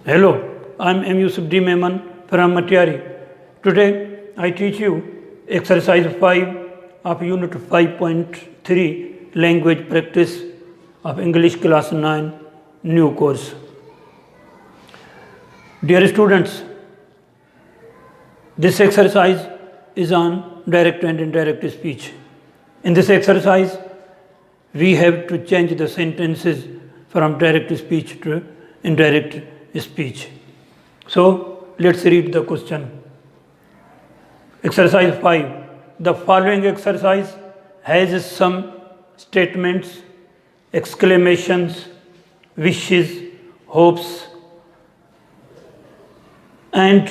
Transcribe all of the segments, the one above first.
Hello, I am M. Yusuf D. Mehman from Matiari. Today I teach you exercise 5 of unit 5.3 language practice of English class 9 new course. Dear students, this exercise is on direct and indirect speech. In this exercise, we have to change the sentences from direct speech to indirect speech. So, let's read the question. Exercise 5. The following exercise has some statements, exclamations, wishes, hopes, and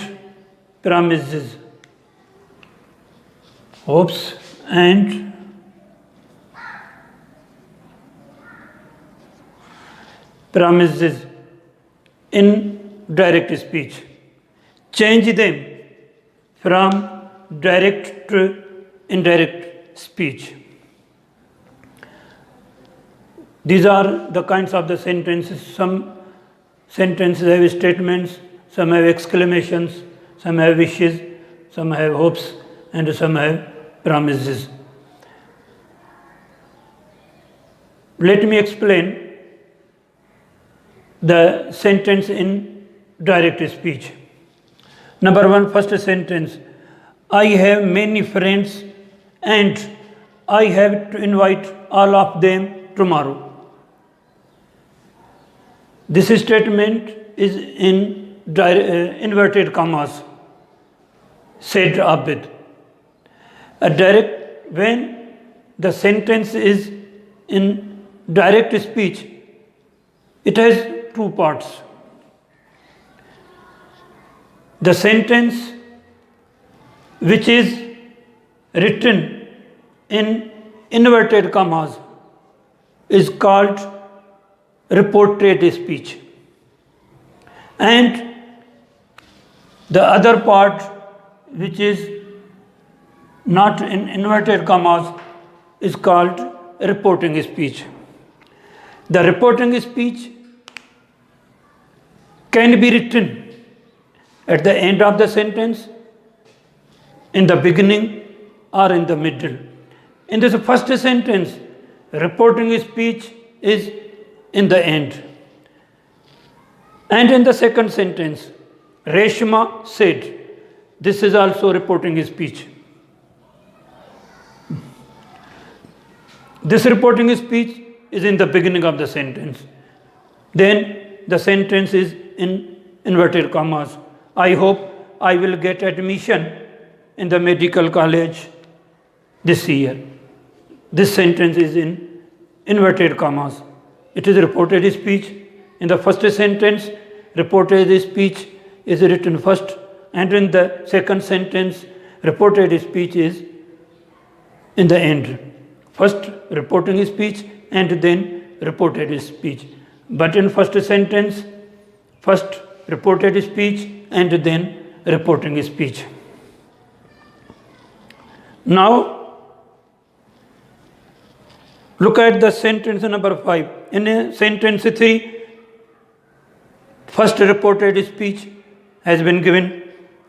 promises. Hopes and promises in direct speech. Change them from direct to indirect speech. These are the kinds of the sentences. Some sentences have statements, some have exclamations, some have wishes, some have hopes, and some have promises. Let me explain the sentence in direct speech. Number 1, first sentence. I have many friends and I have to invite all of them tomorrow. This statement is in inverted commas, said Abid. When the sentence is in direct speech, it has two parts. The sentence which is written in inverted commas is called reported speech, and the other part which is not in inverted commas is called reporting speech. The reporting speech can be written at the end of the sentence, in the beginning, or in the middle. In this first sentence, reporting speech is in the end. And in the second sentence, Reshma said, this is also reporting speech. This reporting speech is in the beginning of the sentence. Then the sentence is in inverted commas. I hope I will get admission in the medical college this year. This sentence is in inverted commas. It is reported speech. In the first sentence, reported speech is written first, and in the second sentence, reported speech is in the end. First reporting speech and then reported speech. But in first sentence, first reported speech and then reporting speech. Now, look at the sentence number 5. In sentence 3, first reported speech has been given,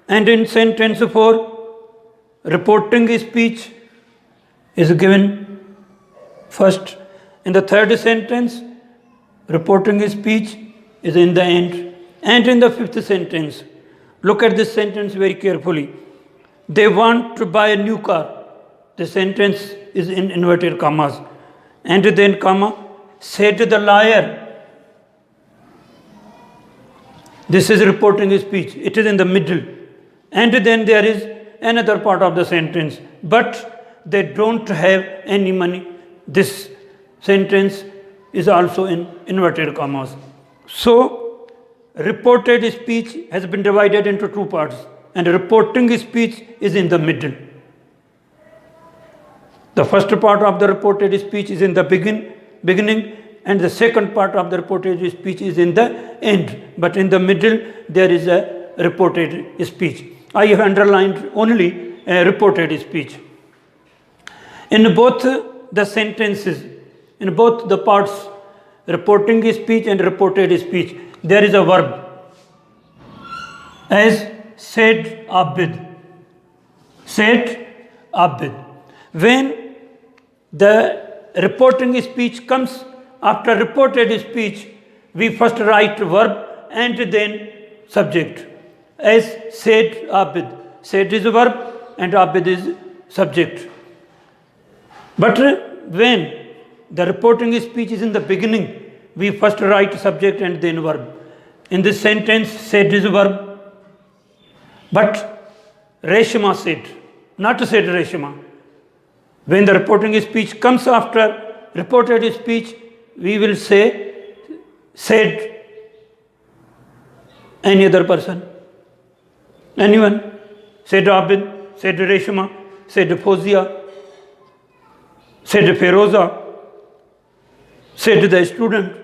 and in sentence 4, reporting speech is given first. In the third sentence, reporting speech is in the end. And in the fifth sentence, look at this sentence very carefully. They want to buy a new car. The sentence is in inverted commas. And then comma, said the liar. This is reporting speech. It is in the middle. And then there is another part of the sentence. But they don't have any money. This sentence is also in inverted commas. So, reported speech has been divided into two parts, and reporting speech is in the middle. The first part of the reported speech is in the beginning, and the second part of the reported speech is in the end. But in the middle, there is a reported speech. I have underlined only reported speech. In both the sentences, in both the parts, reporting speech and reported speech, there is a verb. as said Abid. Said Abid. When the reporting speech comes after reported speech, we first write verb and then subject. As said Abid. Said is a verb and Abid is subject. But when the reporting speech is in the beginning, we first write subject and then verb. In this sentence, said is a verb. But Reshma said, not said Reshma. When the reporting speech comes after reported speech, we will say said any other person. Anyone? Said Abid, said Reshma, said Fozia, said Feroza, said the student.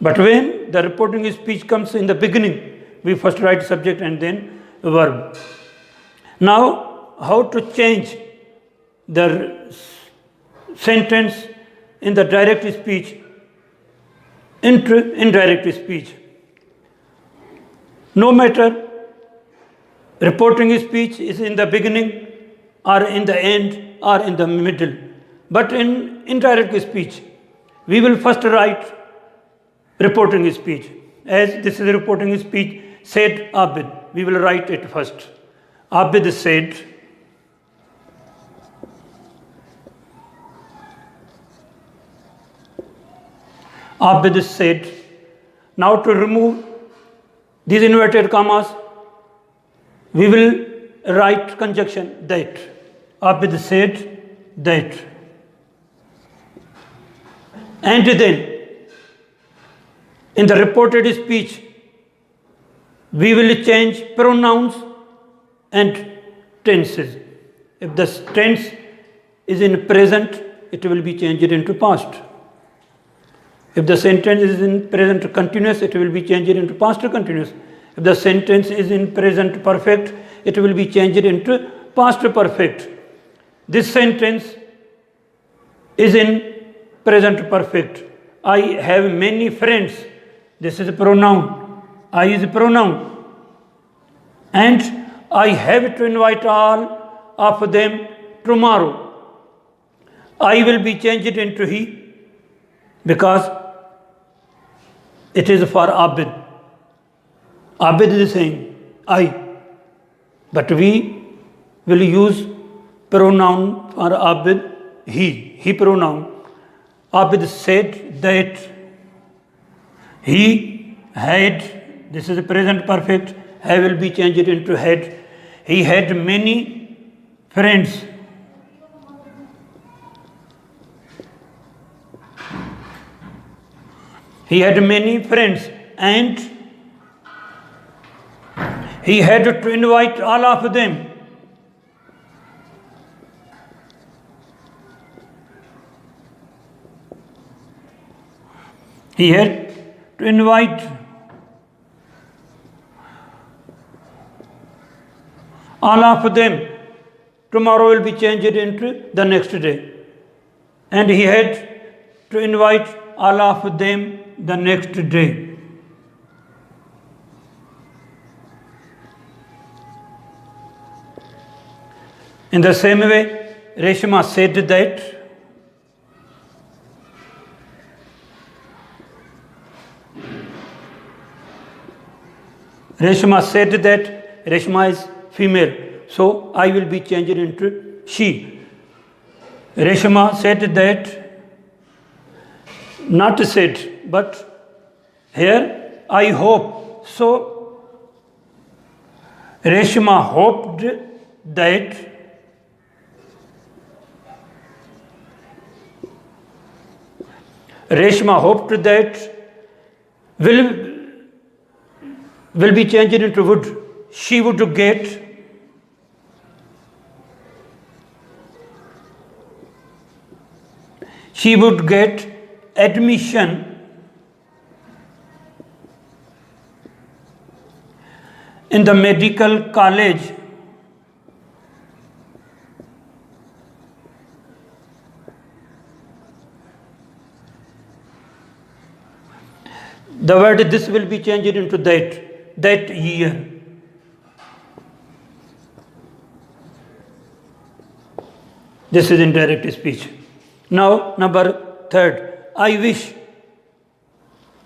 But when the reporting speech comes in the beginning, we first write subject and then verb. Now, how to change the sentence in the direct speech into indirect speech? No matter reporting speech is in the beginning or in the end or in the middle. But in indirect speech, we will first write reporting speech. As this is a reporting speech, said Abid, we will write it first. Abid said, Abid said. Now to remove these inverted commas, we will write conjunction that. Abid said that. And then, in the reported speech, we will change pronouns and tenses. If the tense is in present, it will be changed into past. If the sentence is in present continuous, it will be changed into past continuous. If the sentence is in present perfect, it will be changed into past perfect. This sentence is in present perfect. I have many friends. This is a pronoun. I is a pronoun. And I have to invite all of them tomorrow. I will be changed into he because it is for Abid. Abid is saying I. But we will use pronoun for Abid, he pronoun. Abid said that he had, this is a present perfect, have will be changed into had. He had many friends. He had many friends and he had to invite all of them. He had to invite all of them. Tomorrow will be changed into the next day. And he had to invite all of them the next day. In the same way, Reshma said that Reshma is female, so I will be changed into she. Reshma said that, not said, but here I hope. So Reshma hoped that will be changed into would. She would get admission in the medical college the word this will be changed into that. that year. This is indirect speech. Now, number third, I wish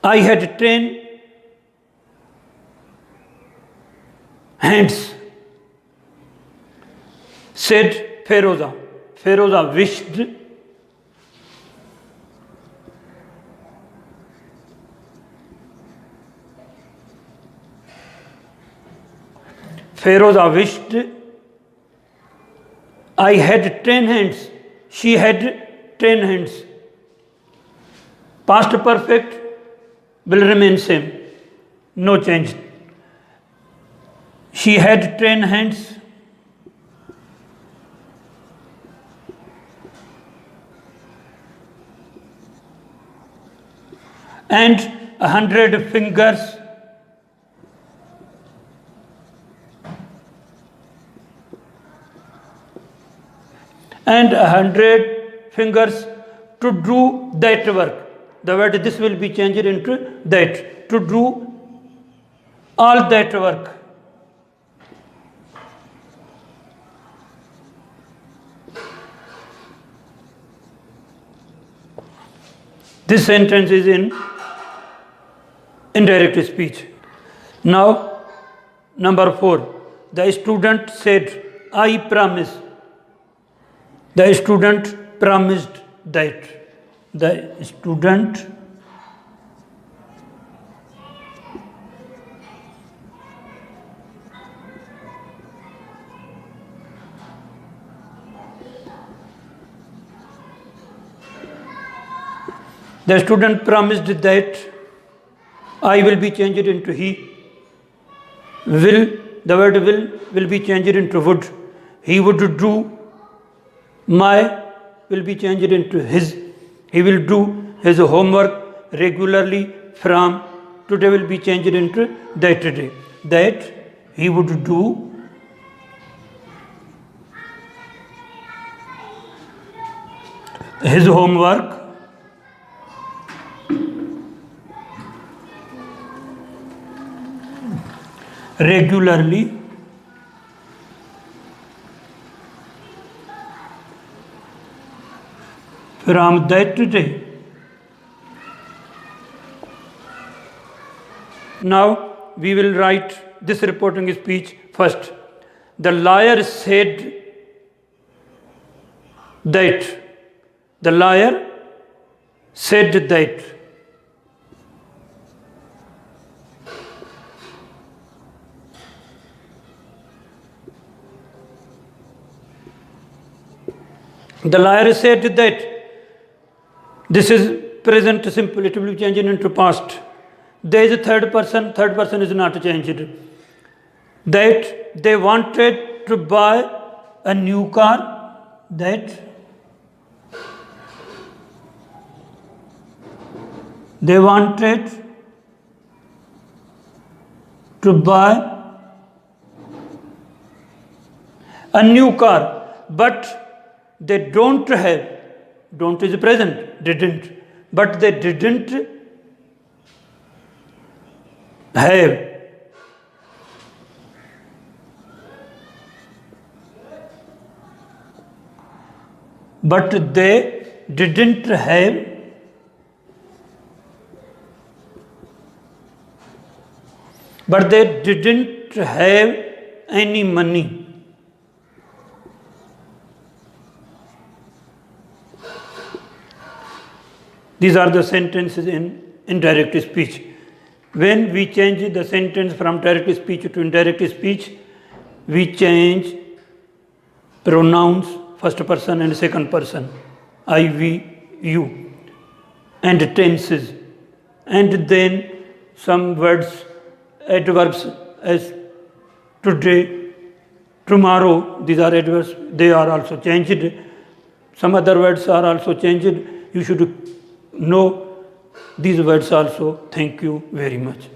I had 10 hands, said Feroza. Feroza wished. Feroza wished I had 10 hands. She had 10 hands. Past perfect will remain same. No change. She had 10 hands. And 100 fingers. And 100 fingers to do that work. The word this will be changed into that. To do all that work. This sentence is in indirect speech. Now, number 4. The student said, I promise. The student promised that. The student promised that. I will be changed into he. Will, the word will be changed into would. He would do. My will be changed into his. He will do his homework regularly from. Today will be changed into that day. That he would do his homework regularly from that day. Now we will write this reporting speech first. The lawyer said that. The lawyer said that. The lawyer said that. This is present simple, it will be changed into past. There is a third person is not changed. That they wanted to buy a new car, that they wanted to buy a new car, but they don't have. Don't is present, didn't. But they didn't have. But they didn't have any money. These are the sentences in indirect speech. When we change the sentence from direct speech to indirect speech, we change pronouns, first person and second person, I, we, you, and tenses. And then some words, adverbs as today, tomorrow, these are adverbs, they are also changed. Some other words are also changed. You should know these words also. Thank you very much.